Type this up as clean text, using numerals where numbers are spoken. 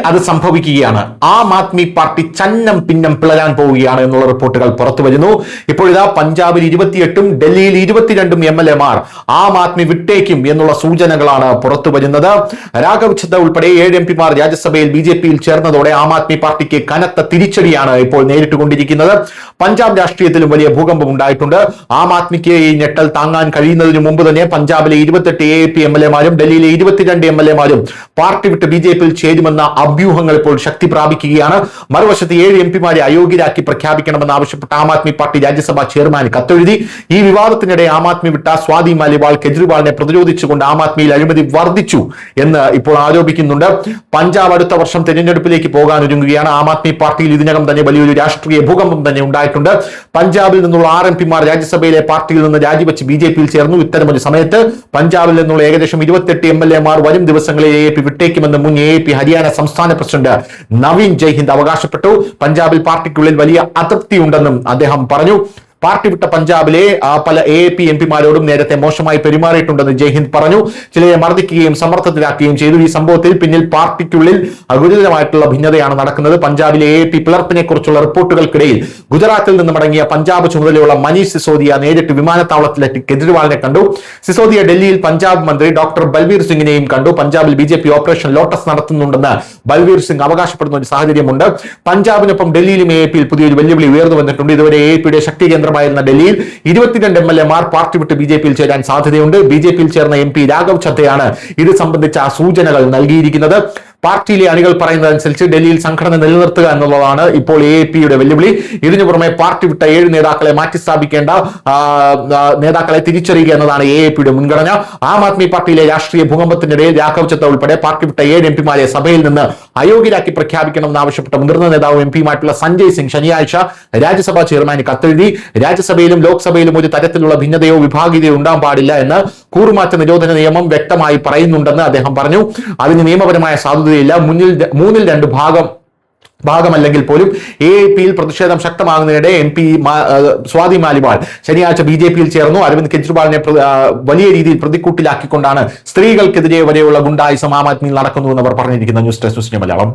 അത് സംഭവിക്കുകയാണ്. ആം ആദ്മി പാർട്ടി ചന്നം പിന്നം പിളരാൻ പോവുകയാണ് എന്നുള്ള റിപ്പോർട്ടുകൾ പുറത്തു വരുന്നു. ഇപ്പോഴിതാ പഞ്ചാബിൽ 28ഉം ഡൽഹിയിൽ 22ഉം MLA-മാർ ആം ആദ്മി വിട്ടേക്കും എന്നുള്ള സൂചനകളാണ് പുറത്തു വരുന്നത്. രാഘവ് ചദ്ദ ഉൾപ്പെടെ 7 MP-മാർ രാജ്യസഭയിൽ BJP-യിൽ ചേർന്നതോടെ ആം ആദ്മി പാർട്ടിക്ക് കനത്ത തിരിച്ചടിയാണ് ഇപ്പോൾ നേരിട്ടുകൊണ്ടിരിക്കുന്നത്. പഞ്ചാബ് രാഷ്ട്രീയത്തിലും വലിയ ഭൂകമ്പം ഉണ്ടായിട്ടുണ്ട്. ആം ആദ്മിക്ക് ഈ ഞെട്ടൽ താങ്ങാൻ കഴിയുന്നതിന് മുമ്പ് തന്നെ പഞ്ചാബിലെ 28 AAP MLA-മാരും ഡൽഹിയിലെ 22 MLA-മാരും പാർട്ടി വിട്ട് BJP-യിൽ ചേരുമെന്ന അഭ്യൂഹങ്ങൾ ഇപ്പോൾ ശക്തി പ്രാപിക്കുകയാണ്. മറുവശത്ത് 7 MP-മാരെ അയോഗ്യരാക്കി പ്രഖ്യാപിക്കണമെന്ന് ആവശ്യപ്പെട്ട ആം ആദ്മി പാർട്ടി രാജ്യസഭാ ചെയർമാൻ കത്തെഴുതി. ഈ വിവാദത്തിനിടെ ആം ആദ്മി വിട്ട സ്വാതി മാലിവാൾ കെജ്രിവാളിനെ പ്രതിരോധിച്ചുകൊണ്ട് ആം ആദ്മിയിൽ അഴിമതി വർദ്ധിച്ചു എന്ന് ഇപ്പോൾ ആരോപിക്കുന്നുണ്ട്. പഞ്ചാബ് അടുത്ത വർഷം തെരഞ്ഞെടുപ്പിലേക്ക് പോകാനൊരുങ്ങുകയാണ്. ആം ആദ്മി പാർട്ടിയിൽ ഇതിനകം തന്നെ വലിയൊരു രാഷ്ട്രീയ ഭൂകമ്പം തന്നെ ഉണ്ടായിട്ടുണ്ട്. പഞ്ചാബിൽ നിന്നുള്ള 6 MP-മാർ രാജ്യസഭയിലെ പാർട്ടിയിൽ നിന്ന് രാജിവെച്ച് BJP-യിൽ ചേർന്നു. ഇത്തരമൊരു സമയത്ത് പഞ്ചാബിൽ നിന്നുള്ള ഏകദേശം 28 MLA-മാർ വരും ദിവസങ്ങളിൽ AAP വിട്ടേക്കുമെന്ന് മുൻ AAP ഹരിയാന സംസ്ഥാന പ്രസിഡന്റ് നവീൻ ജയ്ഹിന്ദ് അവകാശപ്പെട്ടു. പഞ്ചാബിൽ പാർട്ടിക്കുള്ളിൽ വലിയ അതൃപ്തി ഉണ്ടെന്നും അദ്ദേഹം പറഞ്ഞു. പാർട്ടി വിട്ട പഞ്ചാബിലെ പല AAP MP-മാരോടും നേരത്തെ മോശമായി പെരുമാറിയിട്ടുണ്ടെന്ന് ജയ്ഹിന്ദ് പറഞ്ഞു. ചിലരെ മർദ്ദിക്കുകയും സമ്മർദ്ദത്തിലാക്കുകയും ചെയ്തു. ഈ സംഭവത്തിൽ പിന്നിൽ പാർട്ടിക്കുള്ളിൽ ഗുരുതരമായിട്ടുള്ള ഭിന്നതയാണ് നടക്കുന്നത്. പഞ്ചാബിലെ AAP പിളർപ്പിനെ കുറിച്ചുള്ള റിപ്പോർട്ടുകൾക്കിടയിൽ ഗുജറാത്തിൽ നിന്ന് മടങ്ങിയ പഞ്ചാബ് ചുമതലയുള്ള മനീഷ് സിസോദിയ നേരിട്ട് വിമാനത്താവളത്തിലെത്തി കെജ്രിവാളിനെ കണ്ടു. സിസോദിയ ഡൽഹിയിൽ പഞ്ചാബ് മന്ത്രി ഡോക്ടർ ബൽവീർ സിംഗിനെയും കണ്ടു. പഞ്ചാബിൽ BJP ഓപ്പറേഷൻ ലോട്ടസ് നടത്തുന്നുണ്ടെന്ന് ബൽവീർ സിംഗ് അവകാശപ്പെടുന്ന ഒരു സാഹചര്യമുണ്ട്. പഞ്ചാബിനൊപ്പം ഡൽഹിയിലും AAP-യിൽ പുതിയൊരു വെല്ലുവിളി ഉയർന്നു വന്നിട്ടുണ്ട്. ഇതുവരെ AAP-യുടെ ശക്തി കേന്ദ്രമായിരുന്ന ഡൽഹിയിൽ 22 MLA-മാർ പാർട്ടി വിട്ട് BJP-യിൽ ചേരാൻ സാധ്യതയുണ്ട്. BJP-യിൽ ചേർന്ന MP രാഘവ് ചദ്ദയാണ് ഇത് സംബന്ധിച്ച സൂചനകൾ നൽകിയിരിക്കുന്നത്. പാർട്ടിയിലെ അണികൾ പറയുന്നതനുസരിച്ച് ഡൽഹിയിൽ സംഘടന നിലനിർത്തുക എന്നുള്ളതാണ് ഇപ്പോൾ AAP-യുടെ വെല്ലുവിളി. ഇതിനു പുറമെ പാർട്ടി വിട്ട 7 നേതാക്കളെ മാറ്റിസ്ഥാപിക്കേണ്ട നേതാക്കളെ തിരിച്ചറിയുക എന്നതാണ് AAP-യുടെ മുൻഗണന. ആം ആദ്മി പാർട്ടിയിലെ രാഷ്ട്രീയ ഭൂകമ്പത്തിനിടയിൽ രാഘവ് ചദ്ദ ഉൾപ്പെടെ പാർട്ടി വിട്ട 7 MP-മാരെ സഭയിൽ നിന്ന് അയോഗ്യരാക്കി പ്രഖ്യാപിക്കണമെന്ന് ആവശ്യപ്പെട്ട മുതിർന്ന നേതാവ് MP-മായിട്ടുള്ള സഞ്ജയ് സിംഗ് ശനിയാഴ്ച രാജ്യസഭാ ചെയർമാന് കത്തെഴുതി. രാജ്യസഭയിലും ലോക്സഭയിലും ഒരു തരത്തിലുള്ള ഭിന്നതയോ വിഭാഗീയതയോ ഉണ്ടാകാൻ പാടില്ല എന്ന് കൂറുമാറ്റ നിരോധന നിയമം വ്യക്തമായി പറയുന്നുണ്ടെന്ന് അദ്ദേഹം പറഞ്ഞു. അതിന് നിയമപരമായ സാധുതയില്ല. മൂന്നിൽ 2 ഭാഗമല്ലെങ്കിൽ പോലും AAP-യിൽ പ്രതിഷേധം ശക്തമാകുന്നതിനിടെ MP സ്വാതി മാലിവാൾ ശനിയാഴ്ച BJP-യിൽ ചേർന്നു. അരവിന്ദ് കെജ്രിവാളിനെ വലിയ രീതിയിൽ പ്രതിക്കൂട്ടിലാക്കിക്കൊണ്ടാണ് സ്ത്രീകൾക്കെതിരെ വരെയുള്ള ഗുണ്ടായിസം ആം ആദ്മിയിൽ നടക്കുന്നുവെന്ന് അവർ പറഞ്ഞിരിക്കുന്ന ന്യൂസ് ഡെസ്ക് മലയാളം.